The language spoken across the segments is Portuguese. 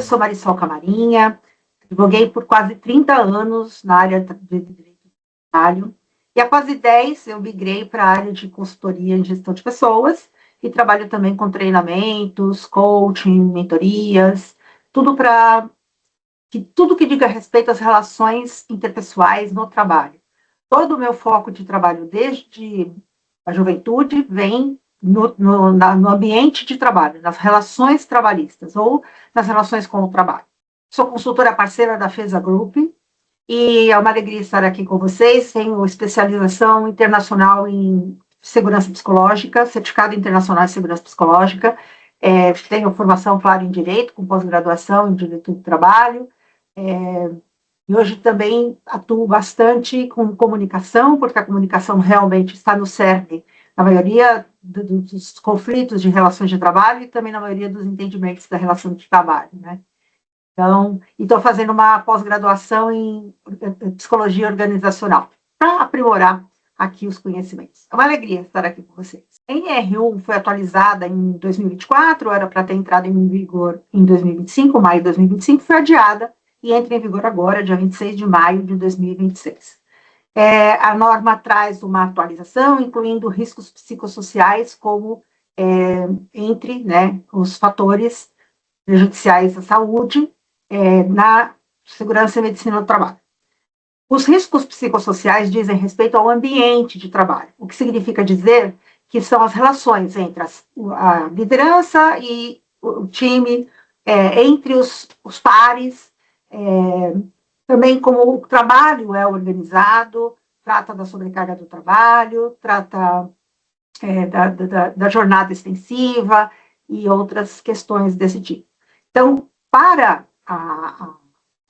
sou Marisol Camarinha, advoguei por quase 30 anos na área de direito do trabalho, e há quase 10 eu migrei para a área de consultoria em gestão de pessoas, e trabalho também com treinamentos, coaching, mentorias, tudo que diga respeito às relações interpessoais no trabalho. Todo o meu foco de trabalho desde a juventude vem no ambiente de trabalho, nas relações trabalhistas ou nas relações com o trabalho. Sou consultora parceira da FESA Group e é uma alegria estar aqui com vocês. Tenho especialização internacional em segurança psicológica, certificado internacional em segurança psicológica, tenho formação, claro, em direito, com pós-graduação em direito do trabalho, e hoje também atuo bastante com comunicação, porque a comunicação realmente está no cerne, na maioria dos conflitos de relações de trabalho e também na maioria dos entendimentos da relação de trabalho, né? Então, estou fazendo uma pós-graduação em psicologia organizacional, para aprimorar aqui os conhecimentos. É uma alegria estar aqui com vocês. A NR1 foi atualizada em 2024, era para ter entrado em vigor em 2025, maio de 2025, foi adiada e entra em vigor agora, dia 26 de maio de 2026. A norma traz uma atualização, incluindo riscos psicossociais como entre, né, os fatores prejudiciais à saúde na segurança e medicina do trabalho. Os riscos psicossociais dizem respeito ao ambiente de trabalho, o que significa dizer que são as relações entre a liderança e o time, entre os pares, também como o trabalho é organizado, trata da sobrecarga do trabalho, trata da jornada extensiva e outras questões desse tipo. Então, para a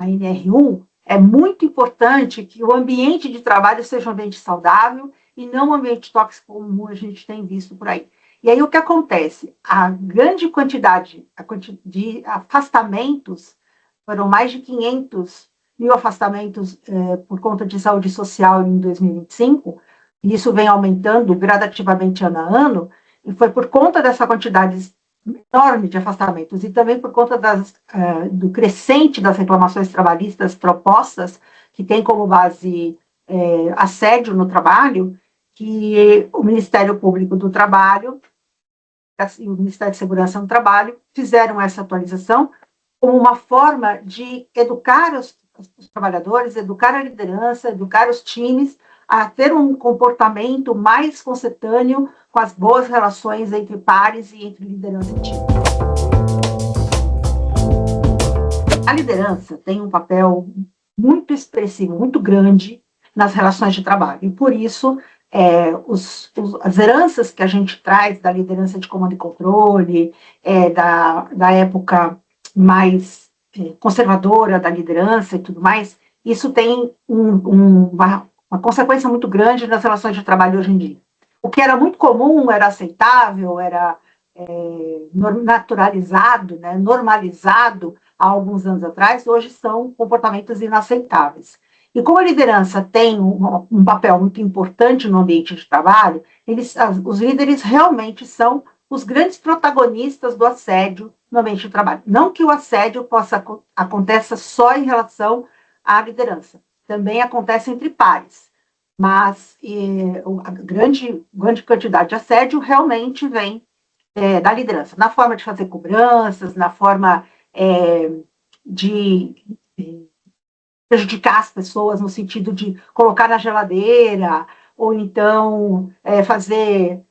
NR1, é muito importante que o ambiente de trabalho seja um ambiente saudável e não um ambiente tóxico como a gente tem visto por aí. E aí o que acontece? A grande quantidade de afastamentos, foram mais de 500 mil afastamentos por conta de saúde social em 2025, e isso vem aumentando gradativamente ano a ano, e foi por conta dessa quantidade enorme de afastamentos e também por conta do crescente das reclamações trabalhistas propostas, que tem como base assédio no trabalho, que o Ministério Público do Trabalho e o Ministério de Segurança no Trabalho fizeram essa atualização como uma forma de educar os trabalhadores, educar a liderança, educar os times a ter um comportamento mais consentâneo com as boas relações entre pares e entre liderança e time. A liderança tem um papel muito expressivo, muito grande nas relações de trabalho, e por isso as heranças que a gente traz da liderança de comando e controle, da época mais conservadora da liderança e tudo mais, isso tem uma consequência muito grande nas relações de trabalho hoje em dia. O que era muito comum, era aceitável, era naturalizado, né, normalizado há alguns anos atrás, hoje são comportamentos inaceitáveis. E como a liderança tem um papel muito importante no ambiente de trabalho, os líderes realmente são os grandes protagonistas do assédio no ambiente de trabalho. Não que o assédio aconteça só em relação à liderança, também acontece entre pares, mas a grande quantidade de assédio realmente vem da liderança, na forma de fazer cobranças, na forma de prejudicar as pessoas no sentido de colocar na geladeira, ou então fazer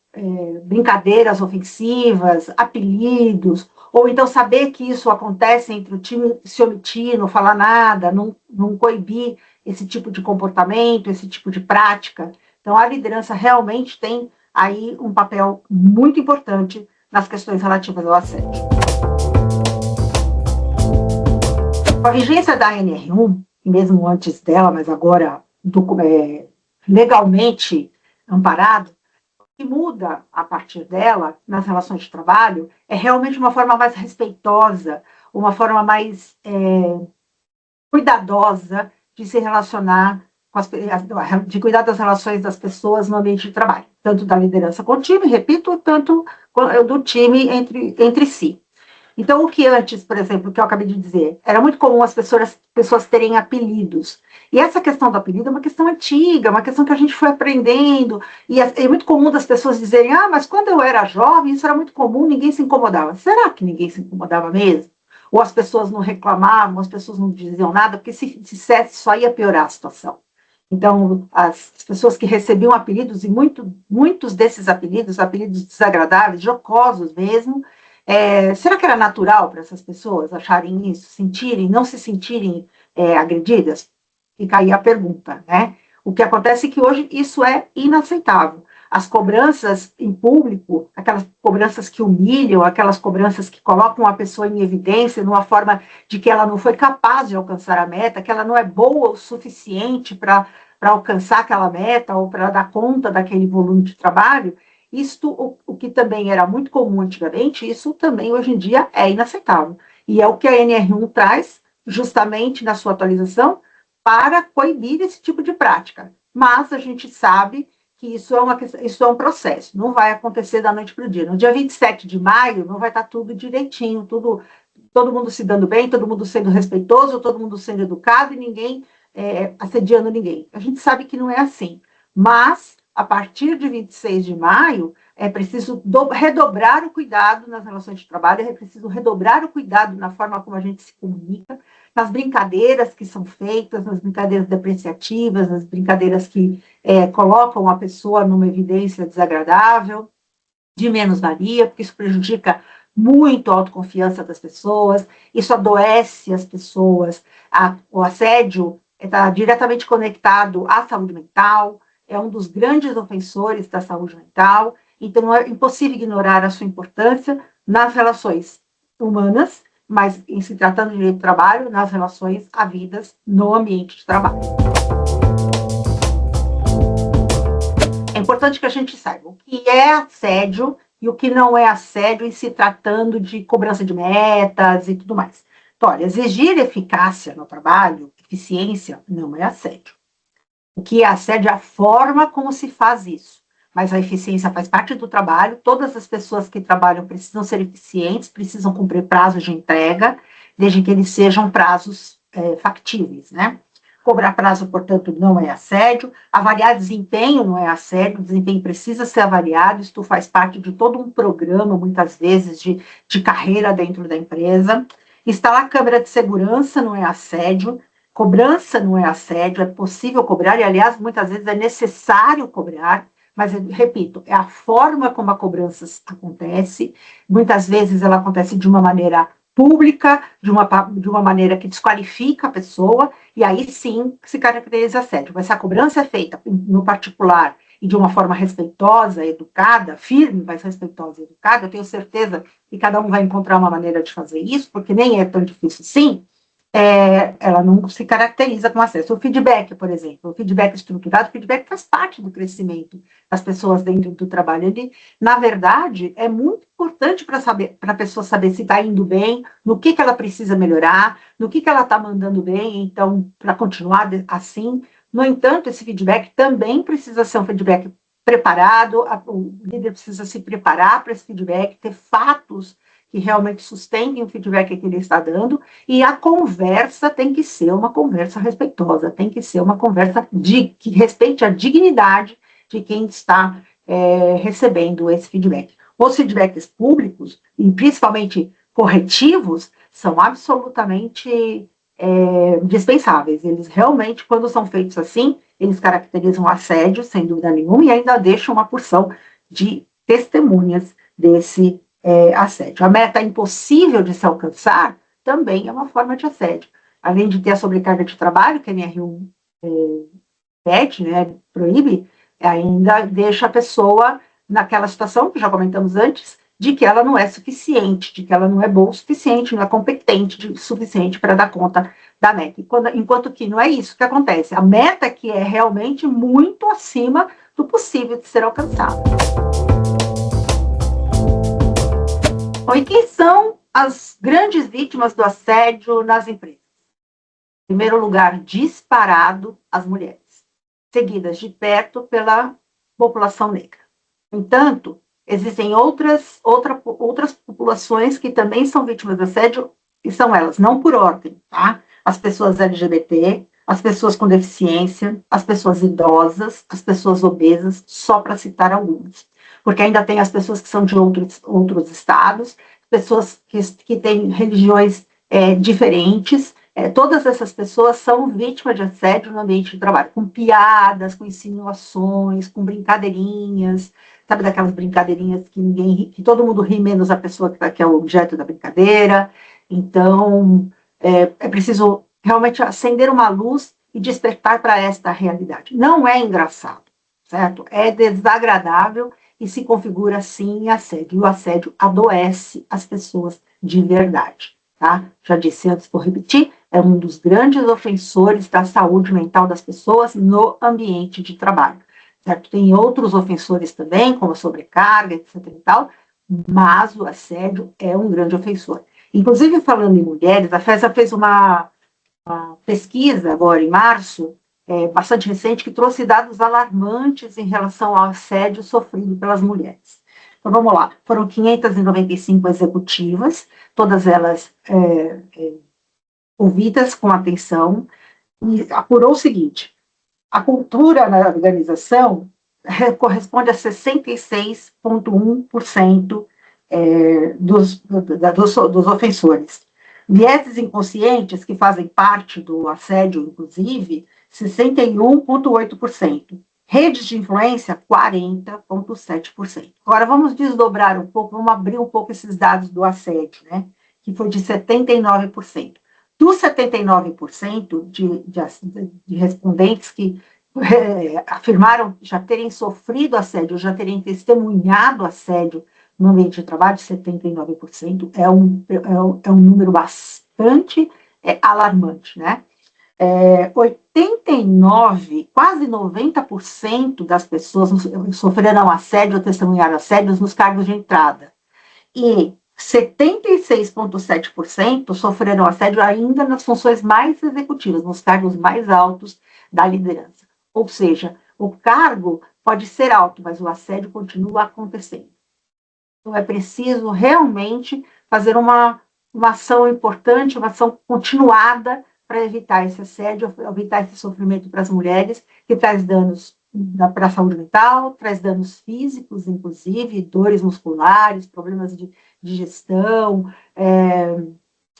brincadeiras ofensivas, apelidos, ou então saber que isso acontece entre o time se omitir, não falar nada, não coibir esse tipo de comportamento, esse tipo de prática. Então, a liderança realmente tem aí um papel muito importante nas questões relativas ao assédio. Com a vigência da NR1, mesmo antes dela, mas agora legalmente amparado, o que muda a partir dela, nas relações de trabalho, é realmente uma forma mais respeitosa, uma forma mais cuidadosa de se relacionar, de cuidar das relações das pessoas no ambiente de trabalho, tanto da liderança com o time, repito, tanto do time entre si. Então, o que antes, por exemplo, que eu acabei de dizer, era muito comum as pessoas terem apelidos. E essa questão do apelido é uma questão antiga, uma questão que a gente foi aprendendo, e é muito comum das pessoas dizerem, ah, mas quando eu era jovem, isso era muito comum, ninguém se incomodava. Será que ninguém se incomodava mesmo? Ou as pessoas não reclamavam, as pessoas não diziam nada, porque se dissesse só ia piorar a situação. Então, as pessoas que recebiam apelidos, e muitos desses apelidos desagradáveis, jocosos mesmo, será que era natural para essas pessoas acharem isso, sentirem, não se sentirem agredidas? Fica aí a pergunta, né? O que acontece é que hoje isso é inaceitável. As cobranças em público, aquelas cobranças que humilham, aquelas cobranças que colocam a pessoa em evidência, numa forma de que ela não foi capaz de alcançar a meta, que ela não é boa o suficiente para alcançar aquela meta ou para dar conta daquele volume de trabalho, isto, o que também era muito comum antigamente, isso também hoje em dia é inaceitável. E é o que a NR1 traz, justamente na sua atualização, para coibir esse tipo de prática. Mas a gente sabe que isso é um processo, não vai acontecer da noite para o dia. No dia 27 de maio, não vai estar tudo direitinho, todo mundo se dando bem, todo mundo sendo respeitoso, todo mundo sendo educado e ninguém assediando ninguém. A gente sabe que não é assim, mas a partir de 26 de maio é preciso redobrar o cuidado nas relações de trabalho, é preciso redobrar o cuidado na forma como a gente se comunica, nas brincadeiras que são feitas, nas brincadeiras depreciativas, nas brincadeiras que colocam a pessoa numa evidência desagradável, de menos-valia, porque isso prejudica muito a autoconfiança das pessoas, isso adoece as pessoas, o assédio está diretamente conectado à saúde mental, é um dos grandes ofensores da saúde mental, então é impossível ignorar a sua importância nas relações humanas, mas em se tratando de direito do trabalho, nas relações havidas no ambiente de trabalho. É importante que a gente saiba o que é assédio e o que não é assédio em se tratando de cobrança de metas e tudo mais. Então, olha, exigir eficácia no trabalho, eficiência, não é assédio. O que é assédio é a forma como se faz isso. Mas a eficiência faz parte do trabalho, todas as pessoas que trabalham precisam ser eficientes, precisam cumprir prazos de entrega, desde que eles sejam prazos factíveis, né? Cobrar prazo, portanto, não é assédio. Avaliar desempenho não é assédio. O desempenho precisa ser avaliado. Isto faz parte de todo um programa, muitas vezes, de carreira dentro da empresa. Instalar câmera de segurança não é assédio. Cobrança não é assédio. É possível cobrar e, aliás, muitas vezes é necessário cobrar. Mas, repito, é a forma como a cobrança acontece. Muitas vezes ela acontece de uma maneira pública, de uma maneira que desqualifica a pessoa, e aí sim se caracteriza assédio. Mas se a cobrança é feita no particular e de uma forma respeitosa, educada, firme, mas respeitosa e educada, eu tenho certeza que cada um vai encontrar uma maneira de fazer isso, porque nem é tão difícil assim, ela não se caracteriza com acesso. O feedback, por exemplo, o feedback estruturado, o feedback faz parte do crescimento das pessoas dentro do trabalho. Ele, na verdade, é muito importante para a pessoa saber se está indo bem, no que ela precisa melhorar, no que ela está mandando bem, então, para continuar assim. No entanto, esse feedback também precisa ser um feedback preparado, o líder precisa se preparar para esse feedback, ter fatos que realmente sustentem o feedback que ele está dando, e a conversa tem que ser uma conversa respeitosa, tem que ser uma conversa que respeite a dignidade de quem está recebendo esse feedback. Os feedbacks públicos, e principalmente corretivos, são absolutamente dispensáveis. Eles realmente, quando são feitos assim, eles caracterizam assédio, sem dúvida nenhuma, e ainda deixam uma porção de testemunhas desse assédio. A meta impossível de se alcançar também é uma forma de assédio. Além de ter a sobrecarga de trabalho, que a NR1 pede, né, proíbe, ainda deixa a pessoa naquela situação, que já comentamos antes, de que ela não é suficiente, de que ela não é boa o suficiente, não é competente o suficiente para dar conta da meta. Enquanto que não é isso que acontece. A meta que é realmente muito acima do possível de ser alcançada. Bom, e quem são as grandes vítimas do assédio nas empresas? Em primeiro lugar, disparado, as mulheres, seguidas de perto pela população negra. No entanto, existem outras populações que também são vítimas de assédio, e são elas, não por ordem, tá? As pessoas LGBT, as pessoas com deficiência, as pessoas idosas, as pessoas obesas, só para citar algumas. Porque ainda tem as pessoas que são de outros estados, pessoas que têm religiões diferentes, todas essas pessoas são vítimas de assédio no ambiente de trabalho, com piadas, com insinuações, com brincadeirinhas, sabe, daquelas brincadeirinhas que todo mundo ri, menos a pessoa que é o objeto da brincadeira. Então, é preciso realmente acender uma luz e despertar para esta realidade. Não é engraçado, certo? É desagradável e se configura, sim, em assédio. E o assédio adoece as pessoas de verdade, tá? Já disse antes, vou repetir, é um dos grandes ofensores da saúde mental das pessoas no ambiente de trabalho, certo? Tem outros ofensores também, como a sobrecarga, etc e tal, mas o assédio é um grande ofensor. Inclusive, falando em mulheres, a FESA fez uma pesquisa agora em março, bastante recente, que trouxe dados alarmantes em relação ao assédio sofrido pelas mulheres. Então, vamos lá, foram 595 executivas, todas elas ouvidas com atenção, e apurou o seguinte: a cultura na organização corresponde a 66,1% dos ofensores. Vieses inconscientes, que fazem parte do assédio, inclusive, 61,8%. Redes de influência, 40,7%. Agora, vamos desdobrar um pouco, vamos abrir um pouco esses dados do assédio, né? Que foi de 79%. Dos 79% de respondentes que afirmaram já terem sofrido assédio, já terem testemunhado assédio no ambiente de trabalho, 79%, é um número bastante alarmante, né? 89, quase 90% das pessoas sofreram assédio ou testemunharam assédios nos cargos de entrada. E 76,7% sofreram assédio ainda nas funções mais executivas, nos cargos mais altos da liderança. Ou seja, o cargo pode ser alto, mas o assédio continua acontecendo. Então, é preciso realmente fazer uma ação importante, uma ação continuada para evitar esse assédio, evitar esse sofrimento para as mulheres, que traz danos para a saúde mental, traz danos físicos, inclusive, dores musculares, problemas de digestão,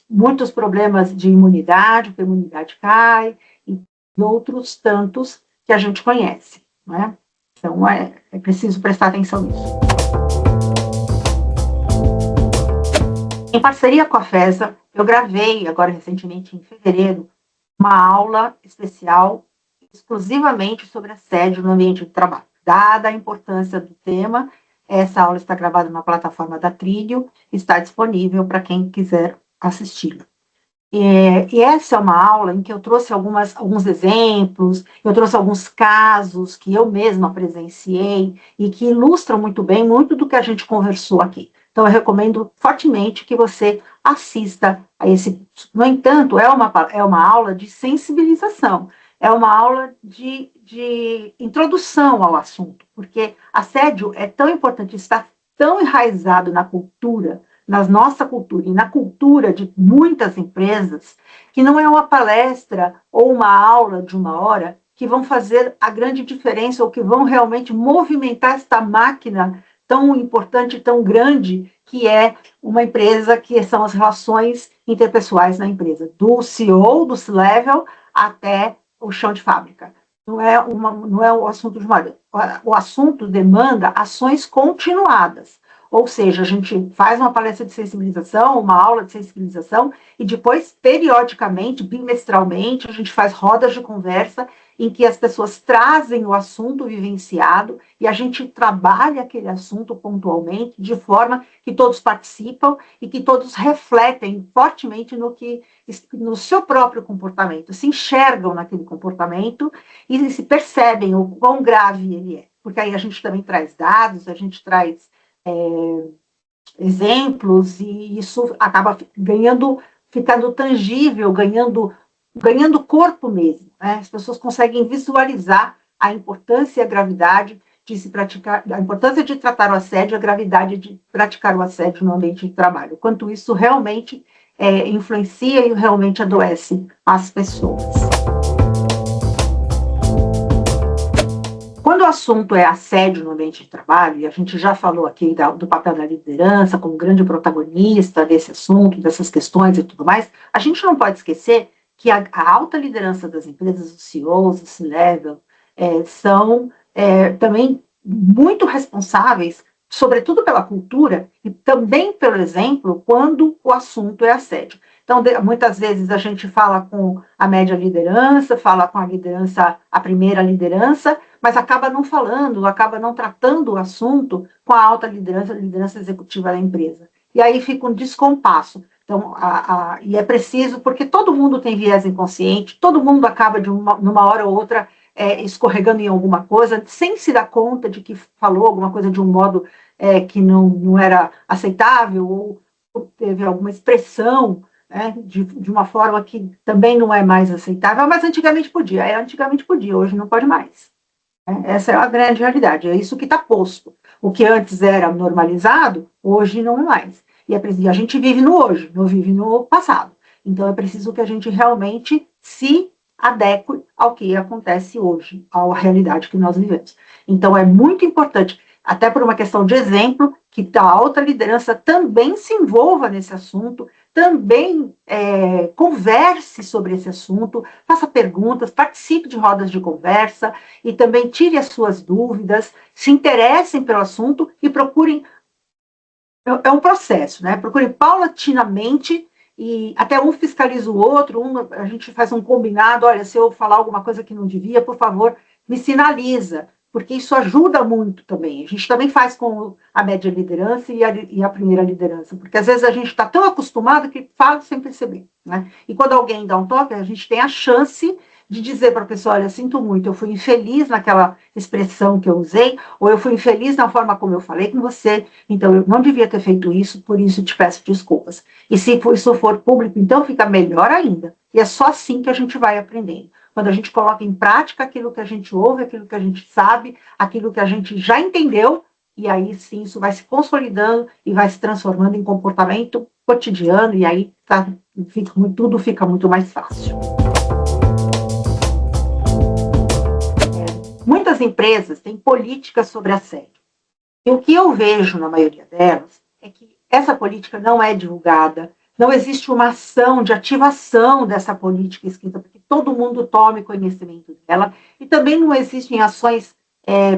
muitos problemas de imunidade, porque a imunidade cai, e outros tantos que a gente conhece, né? Então, é preciso prestar atenção nisso. Em parceria com a FESA, eu gravei, agora recentemente, em fevereiro, uma aula especial exclusivamente sobre assédio no ambiente de trabalho. Dada a importância do tema, essa aula está gravada na plataforma da Trilho, está disponível para quem quiser assisti-la. E essa é uma aula em que eu trouxe alguns exemplos, eu trouxe alguns casos que eu mesma presenciei e que ilustram muito bem muito do que a gente conversou aqui. Então, eu recomendo fortemente que você assista a esse. No entanto, é uma aula de sensibilização, é uma aula de introdução ao assunto, porque assédio é tão importante, está tão enraizado na cultura, na nossa cultura e na cultura de muitas empresas, que não é uma palestra ou uma aula de 1 hora que vão fazer a grande diferença ou que vão realmente movimentar esta máquina tão importante, tão grande, que é uma empresa, que são as relações interpessoais na empresa, do CEO, do C-Level, até o chão de fábrica. Não é o assunto de 1 hora. O assunto demanda ações continuadas. Ou seja, a gente faz uma palestra de sensibilização, uma aula de sensibilização, e depois, periodicamente, bimestralmente, a gente faz rodas de conversa em que as pessoas trazem o assunto vivenciado e a gente trabalha aquele assunto pontualmente, de forma que todos participam e que todos refletem fortemente no seu próprio comportamento, se enxergam naquele comportamento e se percebem o quão grave ele é. Porque aí a gente também traz dados, a gente traz exemplos, e isso acaba ficando tangível, ganhando corpo mesmo, né? As pessoas conseguem visualizar a importância e a gravidade de se praticar, a importância de tratar o assédio, a gravidade de praticar o assédio no ambiente de trabalho, quanto isso realmente influencia e realmente adoece as pessoas. Quando o assunto é assédio no ambiente de trabalho, e a gente já falou aqui do papel da liderança como grande protagonista desse assunto, dessas questões e tudo mais, a gente não pode esquecer que a alta liderança das empresas, os CEOs, o C-Level, são também muito responsáveis, sobretudo pela cultura, e também pelo exemplo, quando o assunto é assédio. Então, muitas vezes a gente fala com a média liderança, fala com a liderança, a primeira liderança, mas acaba não falando, acaba não tratando o assunto com a alta liderança, a liderança executiva da empresa. E aí fica um descompasso. Então, e é preciso, porque todo mundo tem viés inconsciente, todo mundo acaba numa hora ou outra escorregando em alguma coisa, sem se dar conta de que falou alguma coisa de um modo que não era aceitável, ou teve alguma expressão de uma forma que também não é mais aceitável, mas antigamente podia. Antigamente podia, hoje não pode mais. Essa é a grande realidade, é isso que está posto. O que antes era normalizado, hoje não é mais. E a gente vive no hoje, não vive no passado. Então é preciso que a gente realmente se adeque ao que acontece hoje, à realidade que nós vivemos. Então é muito importante, até por uma questão de exemplo, que a alta liderança também se envolva nesse assunto, também converse sobre esse assunto, faça perguntas, participe de rodas de conversa e também tire as suas dúvidas, se interessem pelo assunto e procurem. É um processo, né? Procurem paulatinamente e até um fiscaliza o outro, a gente faz um combinado, olha, se eu falar alguma coisa que não devia, por favor, me sinaliza, porque isso ajuda muito também. A gente também faz com a média liderança e a primeira liderança, porque às vezes a gente está tão acostumado que fala sem perceber, né? E quando alguém dá um toque, a gente tem a chance de dizer para a pessoa, olha, sinto muito, eu fui infeliz naquela expressão que eu usei, ou eu fui infeliz na forma como eu falei com você, então eu não devia ter feito isso, por isso te peço desculpas. E se isso for público, então fica melhor ainda. E é só assim que a gente vai aprendendo. Quando a gente coloca em prática aquilo que a gente ouve, aquilo que a gente sabe, aquilo que a gente já entendeu, e aí sim isso vai se consolidando e vai se transformando em comportamento cotidiano, e aí tudo fica muito mais fácil. Muitas empresas têm políticas sobre assédio. E o que eu vejo na maioria delas é que essa política não é divulgada, não existe uma ação de ativação dessa política escrita, para que todo mundo tome conhecimento dela, e também não existem ações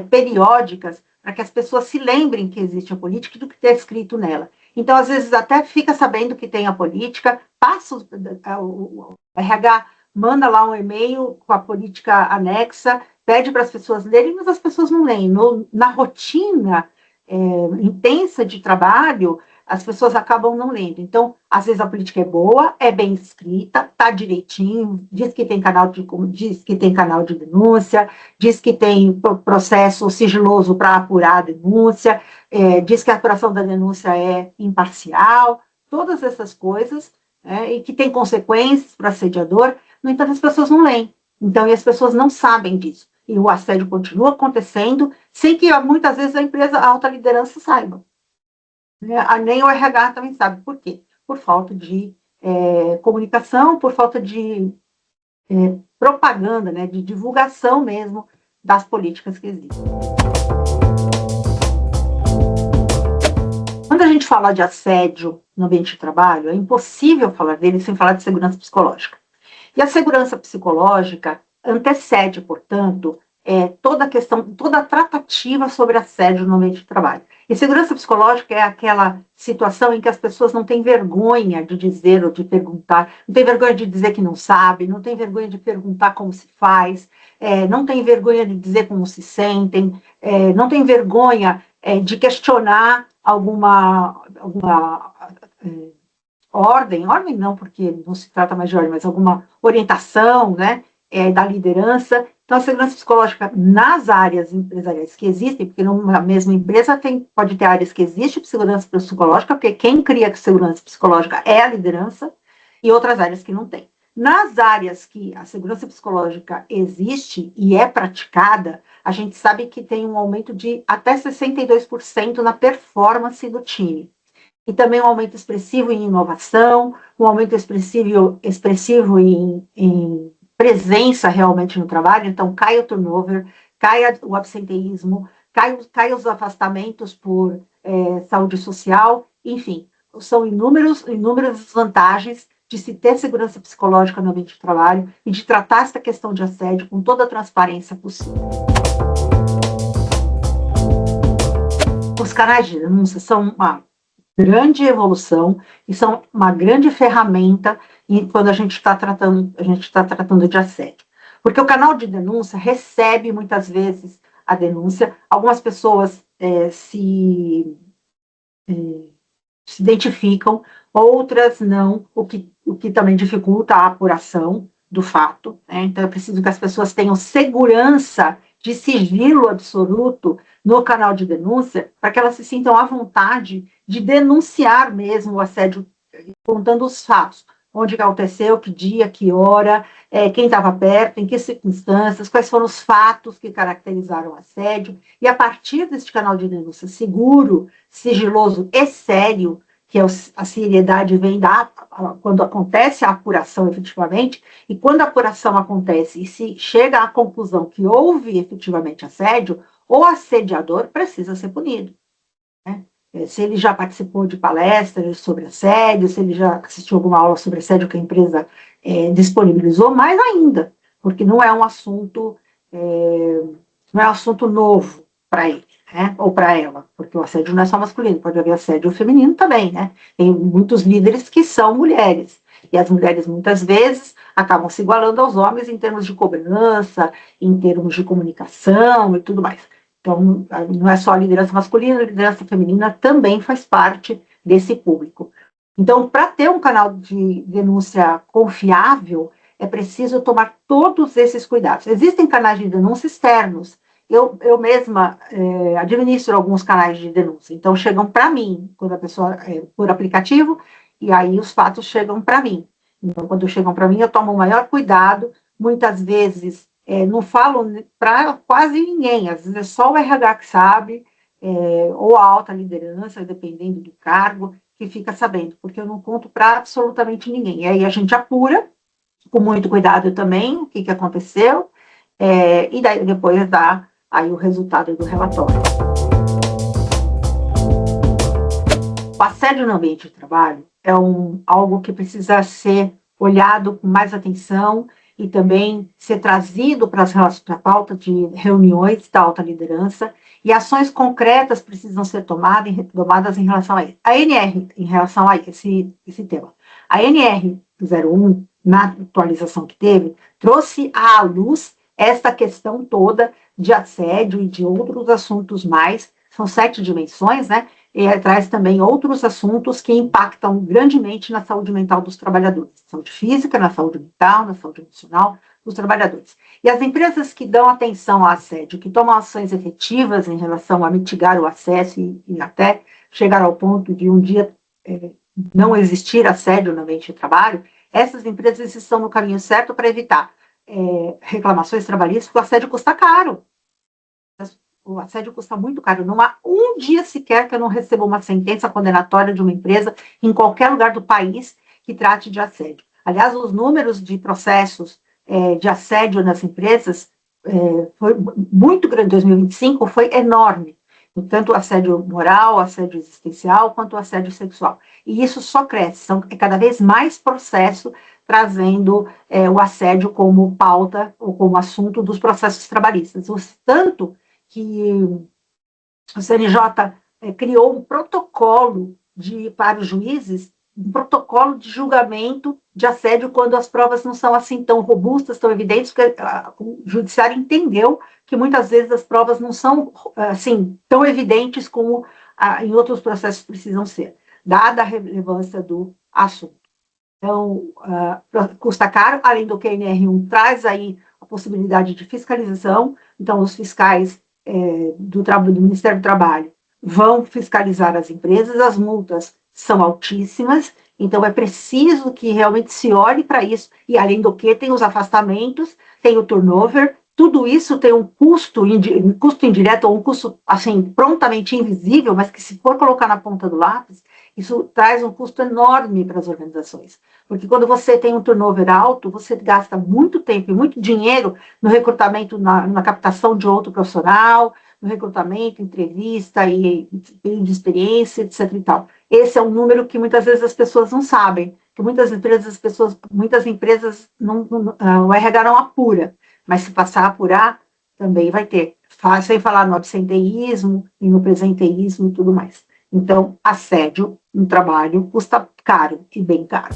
periódicas para que as pessoas se lembrem que existe a política e do que está escrito nela. Então, às vezes, até fica sabendo que tem a política, passa o RH, manda lá um e-mail com a política anexa, pede para as pessoas lerem, mas as pessoas não leem. Na rotina intensa de trabalho, as pessoas acabam não lendo. Então, às vezes a política é boa, é bem escrita, está direitinho, diz que tem canal de denúncia, diz que tem processo sigiloso para apurar a denúncia, diz que a apuração da denúncia é imparcial, todas essas coisas, e que tem consequências para o assediador. No entanto, as pessoas não leem. Então, e as pessoas não sabem disso. E o assédio continua acontecendo, sem que muitas vezes a alta liderança saiba. Nem o RH também sabe. Por quê? Por falta de comunicação, por falta de propaganda, né, de divulgação mesmo das políticas que existem. Quando a gente fala de assédio no ambiente de trabalho, é impossível falar dele sem falar de segurança psicológica. E a segurança psicológica antecede, portanto, toda a questão, toda a tratativa sobre assédio no ambiente de trabalho. E segurança psicológica é aquela situação em que as pessoas não têm vergonha de dizer ou de perguntar, não tem vergonha de dizer que não sabe, não tem vergonha de perguntar como se faz, não tem vergonha de dizer como se sentem, não tem vergonha de questionar alguma ordem não, porque não se trata mais de ordem, mas alguma orientação, né, da liderança. Então, a segurança psicológica nas áreas empresariais que existem, porque numa mesma empresa pode ter áreas que existe segurança psicológica, porque quem cria segurança psicológica é a liderança, e outras áreas que não tem. Nas áreas que a segurança psicológica existe e é praticada, a gente sabe que tem um aumento de até 62% na performance do time. E também um aumento expressivo em inovação, um aumento expressivo em presença realmente no trabalho. Então, cai o turnover, cai o absenteísmo, cai os afastamentos por saúde social, enfim, são inúmeras vantagens de se ter segurança psicológica no ambiente de trabalho e de tratar essa questão de assédio com toda a transparência possível. Os canais de denúncia são uma grande evolução e são uma grande ferramenta quando a gente está tratando de assédio. Porque o canal de denúncia recebe muitas vezes a denúncia, algumas pessoas se identificam, outras não, o que também dificulta a apuração do fato, né? Então é preciso que as pessoas tenham segurança de sigilo absoluto no canal de denúncia, para que elas se sintam à vontade de denunciar mesmo o assédio, contando os fatos, onde aconteceu, que dia, que hora, quem estava perto, em que circunstâncias, quais foram os fatos que caracterizaram o assédio, e a partir deste canal de denúncia seguro, sigiloso e sério, que a seriedade vem quando acontece a apuração efetivamente, e quando a apuração acontece e se chega à conclusão que houve efetivamente assédio, o assediador precisa ser punido, né? Se ele já participou de palestras sobre assédio, se ele já assistiu alguma aula sobre assédio que a empresa disponibilizou, mais ainda, porque não é um assunto novo para ele, né? Ou para ela, porque o assédio não é só masculino, pode haver assédio feminino também, né? Tem muitos líderes que são mulheres, e as mulheres muitas vezes acabam se igualando aos homens em termos de cobrança, em termos de comunicação e tudo mais. Então, não é só a liderança masculina, a liderança feminina também faz parte desse público. Então, para ter um canal de denúncia confiável, é preciso tomar todos esses cuidados. Existem canais de denúncia externos. Eu mesma administro alguns canais de denúncia. Então, chegam para mim, quando a pessoa por aplicativo, e aí os fatos chegam para mim. Então, quando chegam para mim, eu tomo o maior cuidado. Muitas vezes, não falo para quase ninguém. Às vezes é só o RH que sabe, ou a alta liderança, dependendo do cargo, que fica sabendo, porque eu não conto para absolutamente ninguém. E aí a gente apura, com muito cuidado também, o que aconteceu, e daí depois dá aí o resultado do relatório. O assédio no ambiente de trabalho é algo que precisa ser olhado com mais atenção e também ser trazido para a pauta de reuniões da alta liderança, e ações concretas precisam ser tomadas em relação a isso. A NR, em relação a esse tema, a NR01, na atualização que teve, trouxe à luz esta questão toda de assédio e de outros assuntos mais, são 7 dimensões, né? E traz também outros assuntos que impactam grandemente na saúde mental dos trabalhadores, saúde física, na saúde mental, na saúde emocional dos trabalhadores. E as empresas que dão atenção ao assédio, que tomam ações efetivas em relação a mitigar o acesso e até chegar ao ponto de um dia não existir assédio no ambiente de trabalho, essas empresas estão no caminho certo para evitar reclamações trabalhistas, porque o assédio custa caro. O assédio custa muito caro. Não há um dia sequer que eu não receba uma sentença condenatória de uma empresa em qualquer lugar do país que trate de assédio. Aliás, os números de processos de assédio nas empresas foi muito grande. Em 2025 foi enorme. Tanto o assédio moral, o assédio existencial, quanto o assédio sexual. E isso só cresce. É cada vez mais processo trazendo o assédio como pauta ou como assunto dos processos trabalhistas. Tanto que o CNJ criou um protocolo para os juízes, um protocolo de julgamento de assédio quando as provas não são assim tão robustas, tão evidentes, porque o judiciário entendeu que muitas vezes as provas não são assim tão evidentes como em outros processos precisam ser, dada a relevância do assunto. Então, custa caro, além do que a NR1 traz aí a possibilidade de fiscalização. Então, os fiscais do Ministério do Trabalho vão fiscalizar as empresas, as multas são altíssimas, então é preciso que realmente se olhe para isso, e além do que tem os afastamentos, tem o turnover, tudo isso tem um custo indireto, ou um custo, assim, prontamente invisível, mas que se for colocar na ponta do lápis, isso traz um custo enorme para as organizações. Porque quando você tem um turnover alto, você gasta muito tempo e muito dinheiro no recrutamento, na captação de outro profissional, no recrutamento, entrevista e de experiência, etc. e tal. Esse é um número que muitas vezes as pessoas não sabem, que muitas empresas o RH não apura, mas se passar a apurar, também vai ter. Sem falar no absenteísmo e no presenteísmo e tudo mais. Então, assédio no trabalho custa caro e bem caro.